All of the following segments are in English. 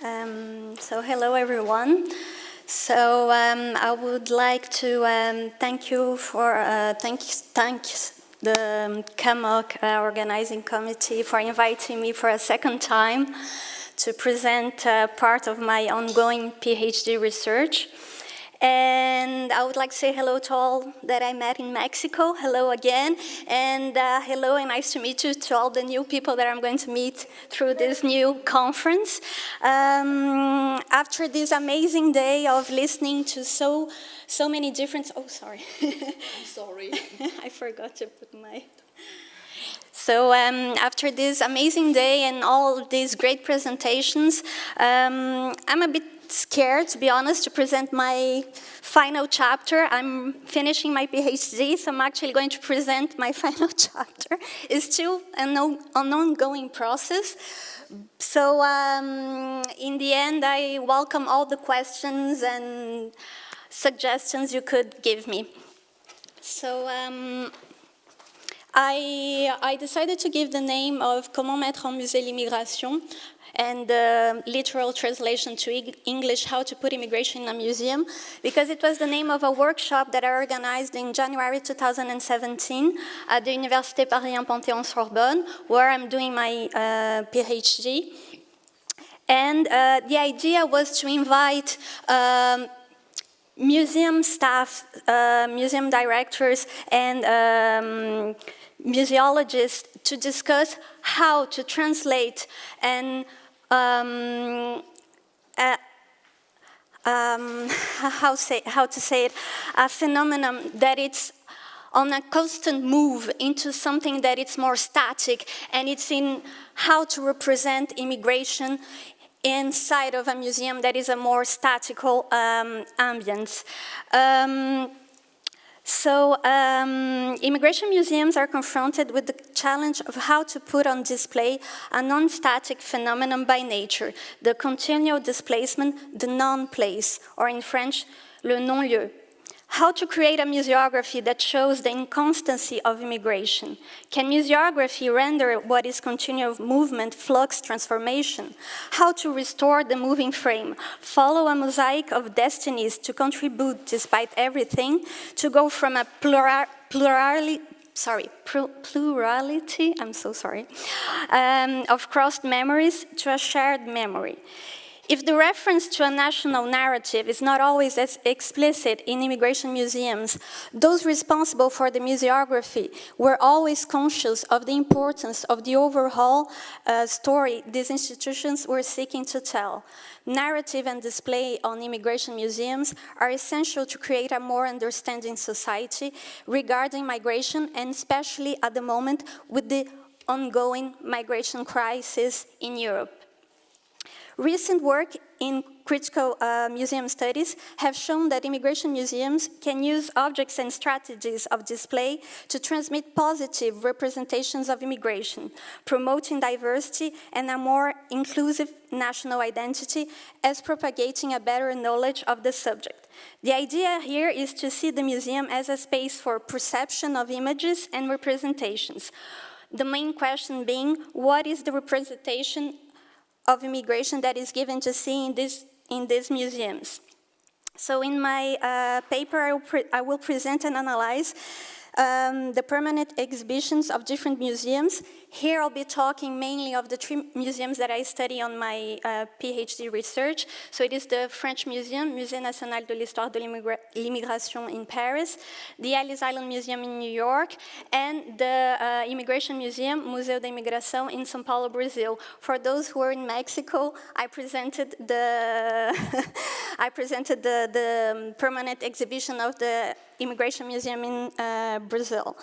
So hello everyone. So I would like to thank you for thanks the CAMOC organizing committee for inviting me for a second time to present part of my ongoing PhD research. And I would like to say hello to all that I met in Mexico. Hello again. And hello and nice to meet you to all the new people that I'm going to meet through this new conference. After this amazing day of listening to so many different... Oh, sorry. I'm sorry. I forgot to put my... So after this amazing day and all these great presentations, I'm a bit scared, to be honest, to present my final chapter. I'm finishing my PhD, so I'm actually going to present my final chapter. It's still an ongoing process. So in the end, I welcome all the questions and suggestions you could give me. So I decided to give the name of Comment mettre en musée l'immigration, and the literal translation to English, How to Put Immigration in a Museum, because it was the name of a workshop that I organized in January 2017 at the Université Paris 1 Panthéon-Sorbonne, where I'm doing my PhD. And the idea was to invite museum staff, museum directors, and museologists to discuss how to translate and how to say it, a phenomenon that it's on a constant move into something that it's more static, and it's in how to represent immigration inside of a museum that is a more statical ambience. Immigration museums are confronted with the challenge of how to put on display a non-static phenomenon by nature, the continual displacement, the non-place, or in French, le non-lieu. How to create a museography that shows the inconstancy of immigration? Can museography render what is continual movement, flux, transformation? How to restore the moving frame? Follow a mosaic of destinies to contribute despite everything, to go from a plurality, I'm so sorry, of crossed memories to a shared memory. If the reference to a national narrative is not always as explicit in immigration museums, those responsible for the museography were always conscious of the importance of the overall story these institutions were seeking to tell. Narrative and display on immigration museums are essential to create a more understanding society regarding migration, and especially at the moment with the ongoing migration crisis in Europe. Recent work in critical museum studies have shown that immigration museums can use objects and strategies of display to transmit positive representations of immigration, promoting diversity and a more inclusive national identity, as propagating a better knowledge of the subject. The idea here is to see the museum as a space for perception of images and representations. The main question being, what is the representation of immigration that is given to see in these museums? So in my paper, I will present and analyze the permanent exhibitions of different museums. Here I'll be talking mainly of the three museums that I study on my PhD research. So it is the French Museum, Musée National de l'Histoire de l'Immigration in Paris, the Ellis Island Museum in New York, and the Immigration Museum, Museu da Imigração in São Paulo, Brazil. For those who are in Mexico, I presented the the permanent exhibition of the Immigration Museum in Brazil.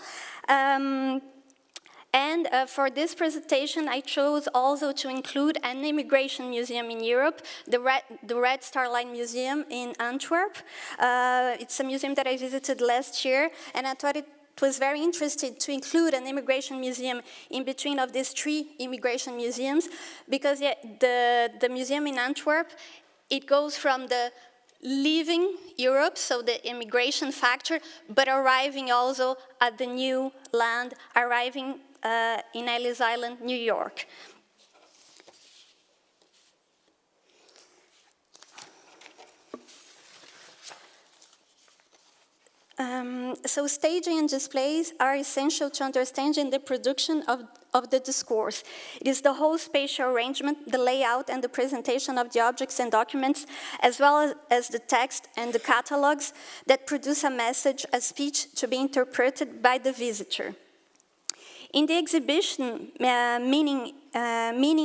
For this presentation, I chose also to include an immigration museum in Europe, the Red Star Line Museum in Antwerp. It's a museum that I visited last year, and I thought it was very interesting to include an immigration museum in between of these three immigration museums, because the museum in Antwerp, it goes from the leaving Europe, so the immigration factor, but arriving also at the new land, arriving in Ellis Island, New York. So staging and displays are essential to understanding the production of the discourse. It is the whole spatial arrangement, the layout and the presentation of the objects and documents, as well as the text and the catalogs that produce a message, a speech to be interpreted by the visitor. In the exhibition, meaning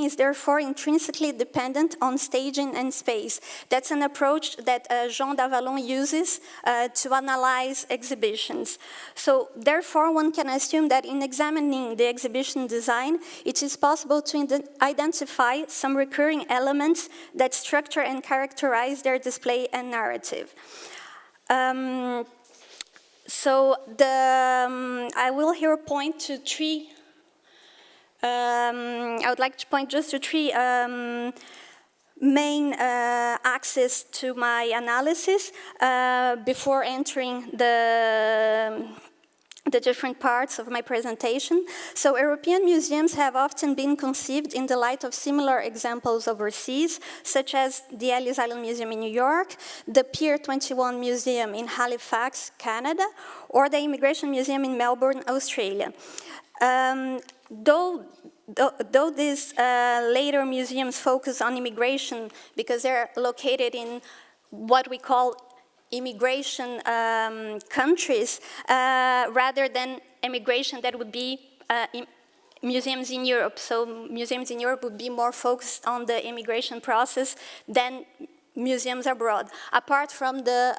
is therefore intrinsically dependent on staging and space. That's an approach that Jean d'Avalon uses to analyze exhibitions. So therefore, one can assume that in examining the exhibition design, it is possible to identify some recurring elements that structure and characterize their display and narrative. I will here point to three. I would like to point just to three main axes to my analysis before entering the different parts of my presentation. So European museums have often been conceived in the light of similar examples overseas, such as the Ellis Island Museum in New York, the Pier 21 Museum in Halifax, Canada, or the Immigration Museum in Melbourne, Australia. Though these later museums focus on immigration because they're located in what we call immigration countries rather than immigration that would be museums in Europe. So museums in Europe would be more focused on the immigration process than museums abroad. Apart from the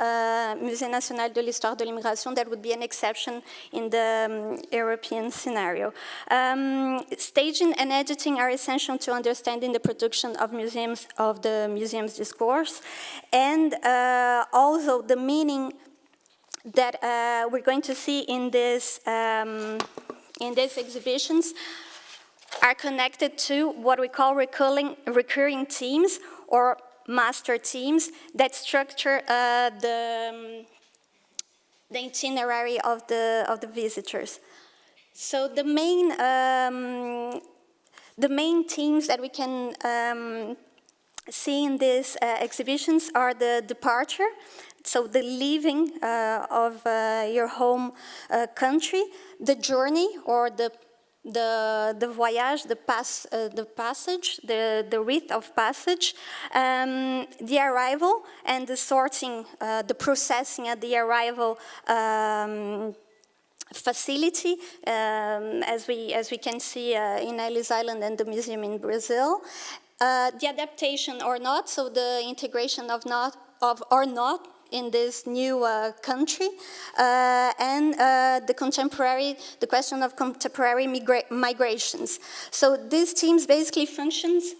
Musée National de l'Histoire de l'Immigration, that would be an exception in the European scenario. Staging and editing are essential to understanding the production of the museum's discourse, and also the meaning that we're going to see in these exhibitions are connected to what we call recurring themes or master themes that structure the itinerary of the visitors. So the main themes that we can see in these exhibitions are the departure, so the leaving of your home country, the journey or the voyage, the passage, the rite of passage, the arrival and the sorting, the processing at the arrival facility, as we can see in Ellis Island and the museum in Brazil, the adaptation or not, so the integration of or not in this new country, and the question of contemporary migrations. So these themes basically functions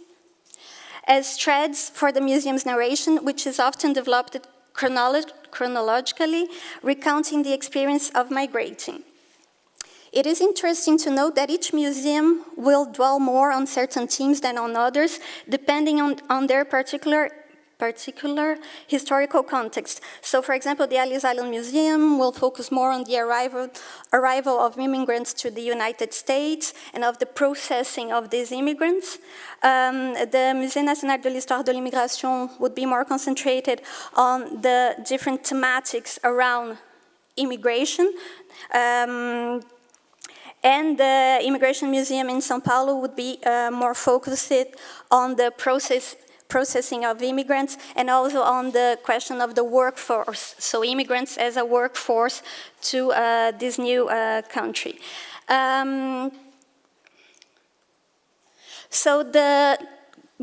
as threads for the museum's narration, which is often developed chronologically, recounting the experience of migrating. It is interesting to note that each museum will dwell more on certain themes than on others, depending on their particular historical context. So, for example, the Ellis Island Museum will focus more on the arrival of immigrants to the United States and of the processing of these immigrants. The Musée National de l'Histoire de l'Immigration would be more concentrated on the different thematics around immigration. And the Immigration Museum in São Paulo would be more focused on the processing of immigrants and also on the question of the workforce, so immigrants as a workforce to this new country.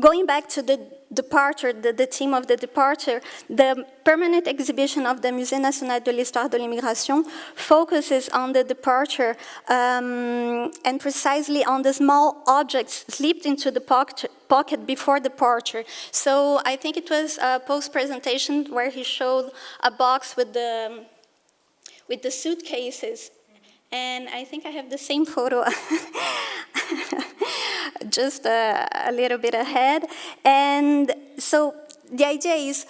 Going back to the departure, the theme of the departure, the permanent exhibition of the Musée National de l'Histoire de l'Immigration focuses on the departure and precisely on the small objects slipped into the pocket before departure. So I think it was a post-presentation where he showed a box with the suitcases. And I think I have the same photo, just a little bit ahead. And so the idea is,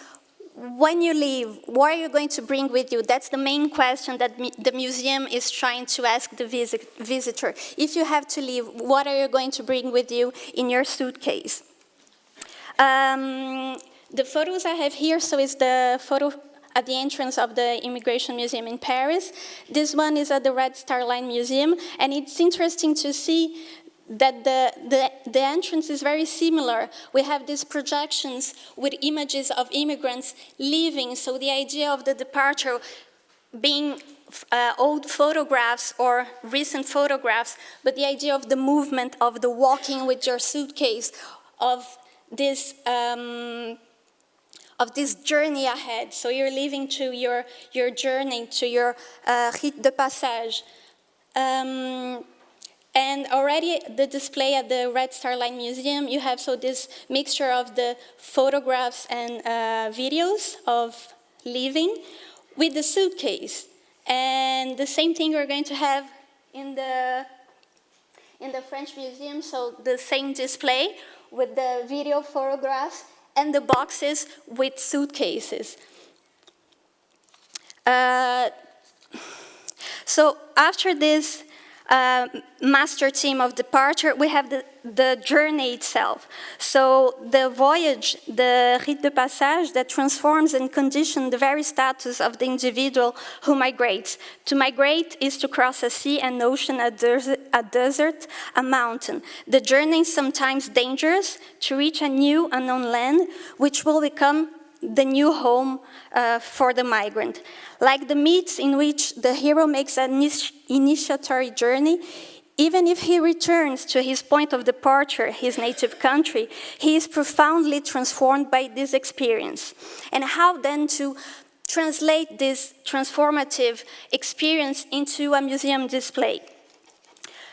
when you leave, what are you going to bring with you? That's the main question that the museum is trying to ask the visitor. If you have to leave, what are you going to bring with you in your suitcase? The photos I have here, so it's the photo at the entrance of the Immigration Museum in Paris. This one is at the Red Star Line Museum, and it's interesting to see that the entrance is very similar. We have these projections with images of immigrants leaving, so the idea of the departure being old photographs or recent photographs, but the idea of the movement, of the walking with your suitcase, of this journey ahead. So you're leaving to your journey, to your rite de passage. And already the display at the Red Star Line Museum, you have this mixture of the photographs and videos of leaving with the suitcase. And the same thing we're going to have in the French Museum, so the same display with the video photographs and the boxes with suitcases. So after this master theme of departure, we have the journey itself. So the voyage, the rite de passage that transforms and conditions the very status of the individual who migrates. To migrate is to cross a sea, an ocean, a desert, a mountain. The journey is sometimes dangerous to reach a new unknown land, which will become the new home for the migrant. Like the myths in which the hero makes an initiatory journey, even if he returns to his point of departure, his native country, he is profoundly transformed by this experience. And how then to translate this transformative experience into a museum display?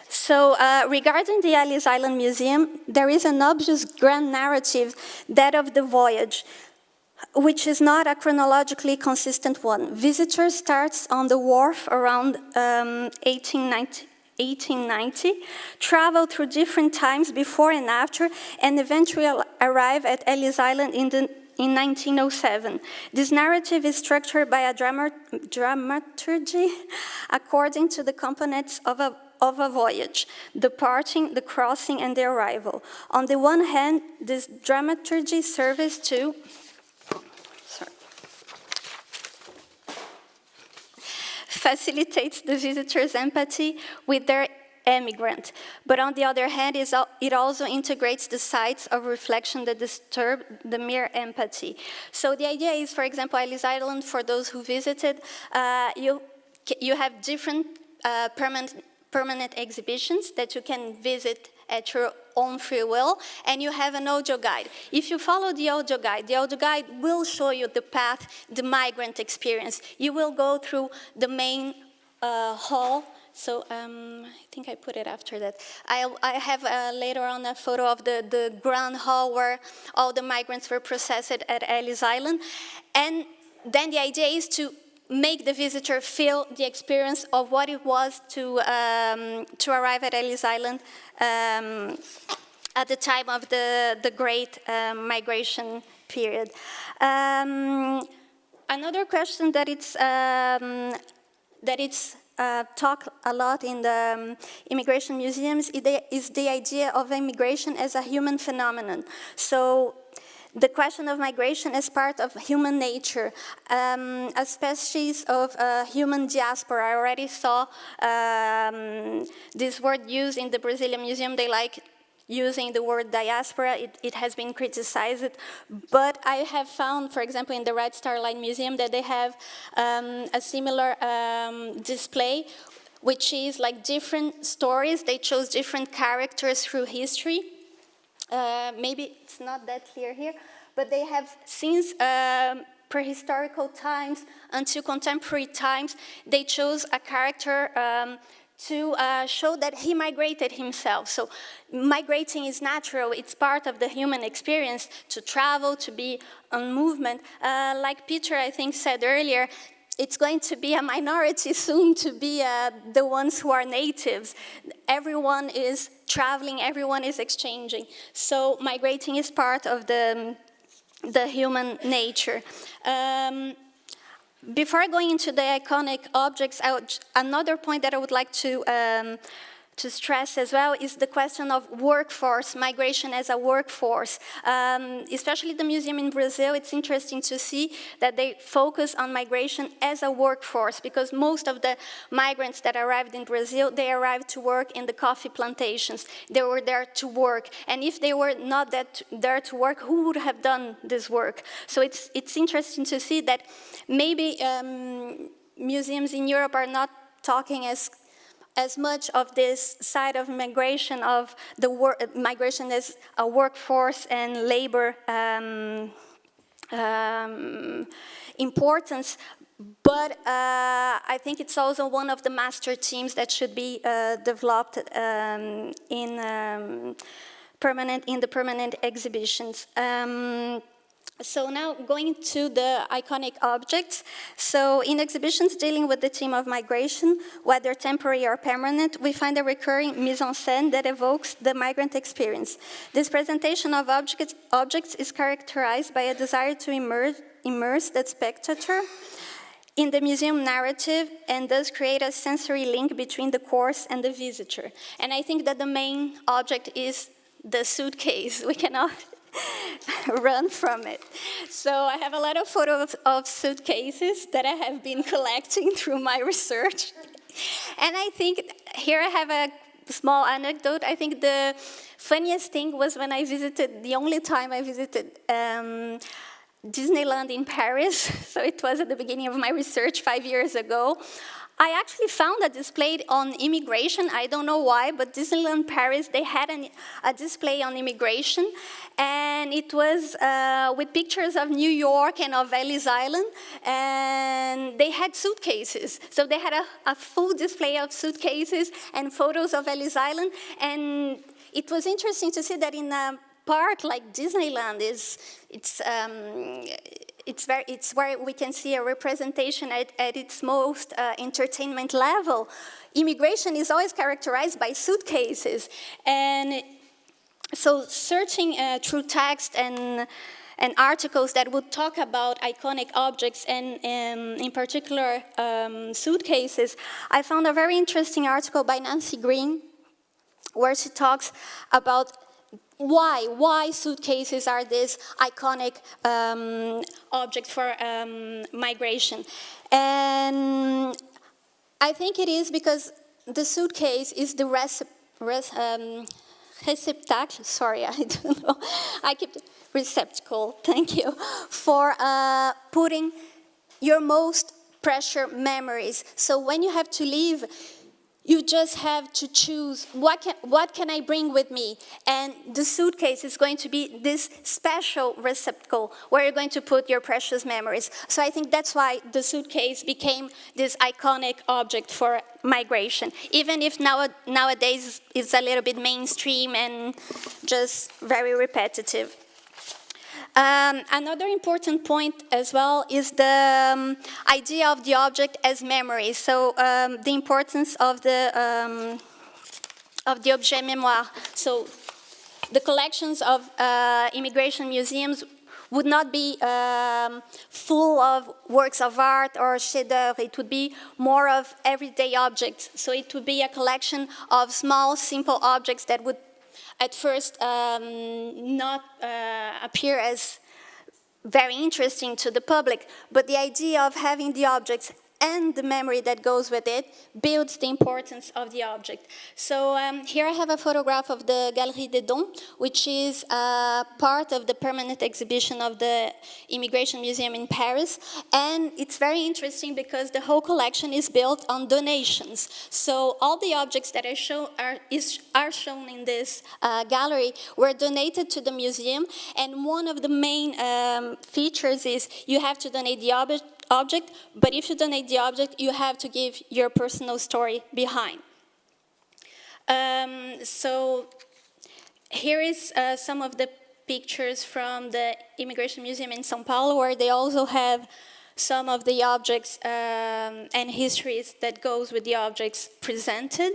So regarding the Ellis Island Museum, there is an obvious grand narrative, that of the voyage, which is not a chronologically consistent one. Visitor starts on the wharf around 1890, travel through different times before and after, and eventually arrive at Ellis Island in 1907. This narrative is structured by a dramaturgy according to the components of a voyage: the parting, the crossing, and the arrival. On the one hand, this dramaturgy serves to facilitates the visitor's empathy with their emigrant. But on the other hand, it also integrates the sites of reflection that disturb the mere empathy. So the idea is, for example, Ellis Island, for those who visited, you have different permanent exhibitions that you can visit at your own free will, and you have an audio guide. If you follow the audio guide will show you the path, the migrant experience. You will go through the main hall. So I think I put it after that. I have later on a photo of the grand hall where all the migrants were processed at Ellis Island. And then the idea is to make the visitor feel the experience of what it was to arrive at Ellis Island at the time of the Great Migration period. Another question that it's talked a lot in the immigration museums is the idea of immigration as a human phenomenon. So the question of migration as part of human nature, a species of human diaspora. I already saw this word used in the Brazilian Museum. They like using the word diaspora. It has been criticized, but I have found, for example, in the Red Star Line Museum, that they have a similar display, which is like different stories. They chose different characters through history. Maybe it's not that clear here, but they have, since prehistorical times until contemporary times, they chose a character to show that he migrated himself. So migrating is natural. It's part of the human experience to travel, to be on movement. Like Peter, I think, said earlier, it's going to be a minority soon to be the ones who are natives. Everyone is traveling, everyone is exchanging. So migrating is part of the human nature. Before going into the iconic objects, another point that I would like to to stress as well is the question of workforce, migration as a workforce. Especially the museum in Brazil, it's interesting to see that they focus on migration as a workforce, because most of the migrants that arrived in Brazil, they arrived to work in the coffee plantations. They were there to work. And if they were not there to work, who would have done this work? So it's interesting to see that maybe museums in Europe are not talking as much of this side of migration, of the migration as a workforce and labor importance, but I think it's also one of the master themes that should be developed in the permanent exhibitions. So now going to the iconic objects. So in exhibitions dealing with the theme of migration, whether temporary or permanent, we find a recurring mise en scène that evokes the migrant experience. This presentation of objects is characterized by a desire to immerse the spectator in the museum narrative and thus create a sensory link between the course and the visitor. And I think that the main object is the suitcase. We cannot run from it. So I have a lot of photos of suitcases that I have been collecting through my research. And I think, here I have a small anecdote. I think the funniest thing was when I visited, the only time I visited Disneyland in Paris. So it was at the beginning of my research 5 years ago. I actually found a display on immigration. I don't know why, but Disneyland Paris, they had a display on immigration, and it was with pictures of New York and of Ellis Island, and they had suitcases. So they had a full display of suitcases and photos of Ellis Island, and it was interesting to see that in a park like Disneyland, it's where we can see a representation at its most entertainment level. Immigration is always characterized by suitcases. And so searching through text and articles that would talk about iconic objects and in particular suitcases, I found a very interesting article by Nancy Green where she talks about why suitcases are this iconic object for migration. And I think it is because the suitcase is the receptacle, sorry, I don't know, receptacle, thank you, for putting your most precious memories. So when you have to leave, you just have to choose, what can I bring with me? And the suitcase is going to be this special receptacle where you're going to put your precious memories. So I think that's why the suitcase became this iconic object for migration, even if nowadays it's a little bit mainstream and just very repetitive. Another important point as well is the idea of the object as memory. So the importance of the objet mémoire. So the collections of immigration museums would not be full of works of art or chefs-d'œuvre. It would be more of everyday objects. So it would be a collection of small, simple objects that would at first not appear as very interesting to the public, but the idea of having the objects and the memory that goes with it builds the importance of the object. So here I have a photograph of the Galerie des Dons, which is part of the permanent exhibition of the Immigration Museum in Paris. And it's very interesting because the whole collection is built on donations. So all the objects that are shown in this gallery were donated to the museum. And one of the main features is you have to donate the object, but if you donate the object, you have to give your personal story behind. So here is some of the pictures from the Immigration Museum in São Paulo, where they also have some of the objects and histories that goes with the objects presented.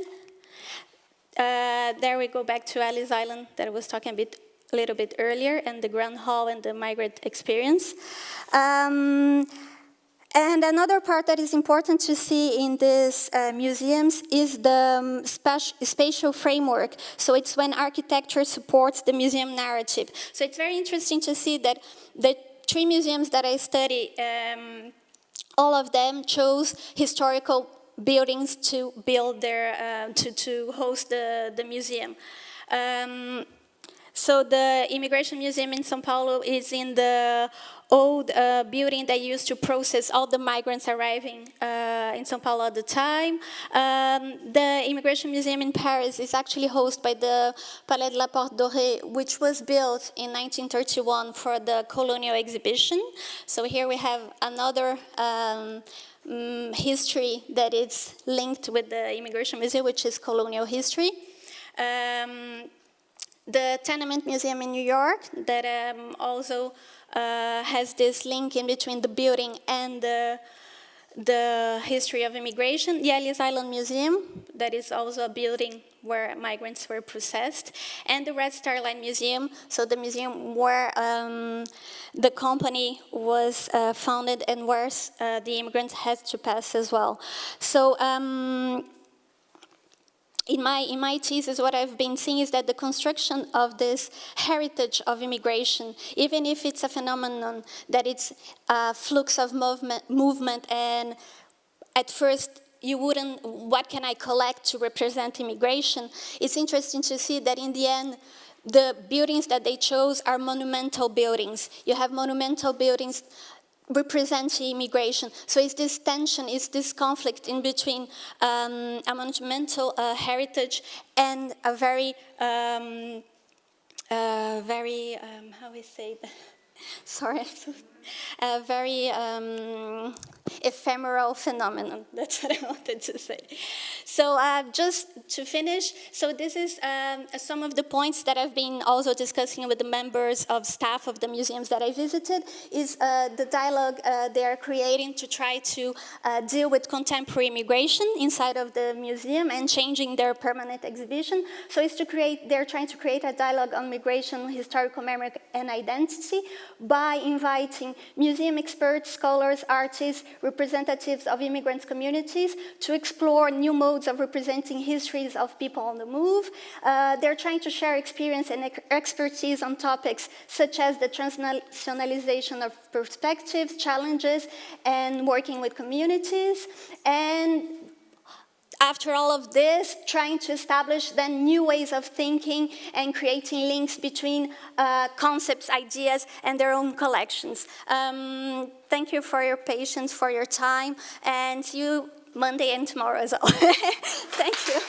There we go back to Ellis Island that I was talking a little bit earlier, and the Grand Hall and the migrant experience. And another part that is important to see in these museums is the spatial framework. So it's when architecture supports the museum narrative. So it's very interesting to see that the 3 museums that I study, all of them chose historical buildings to build their, to host the museum. So the Immigration Museum in São Paulo is in the old building they used to process all the migrants arriving in São Paulo at the time. The Immigration Museum in Paris is actually hosted by the Palais de la Porte Dorée, which was built in 1931 for the colonial exhibition. So here we have another history that is linked with the Immigration Museum, which is colonial history. The Tenement Museum in New York that also has this link in between the building and the history of immigration. The Ellis Island Museum, that is also a building where migrants were processed. And the Red Star Line Museum, so the museum where the company was founded and where the immigrants had to pass as well. So in my thesis, what I've been seeing is that the construction of this heritage of immigration, even if it's a phenomenon that it's a flux of movement and at first you wouldn't, what can I collect to represent immigration? It's interesting to see that in the end, the buildings that they chose are monumental buildings. You have monumental buildings representing immigration. So it's this tension, it's this conflict in between a monumental heritage and a very, how we say that? Sorry, a very ephemeral phenomenon. That's what I wanted to say. So just to finish, so this is some of the points that I've been also discussing with the members of staff of the museums that I visited, is the dialogue they are creating to try to deal with contemporary immigration inside of the museum and changing their permanent exhibition. So it's to create, they're trying to create a dialogue on migration, historical memory, and identity by inviting museum experts, scholars, artists, representatives of immigrant communities to explore new modes of representing histories of people on the move. They're trying to share experience and expertise on topics such as the transnationalization of perspectives, challenges, and working with communities. And after all of this, trying to establish then new ways of thinking and creating links between concepts, ideas, and their own collections. Thank you for your patience, for your time, and see you Monday and tomorrow as well. Thank you.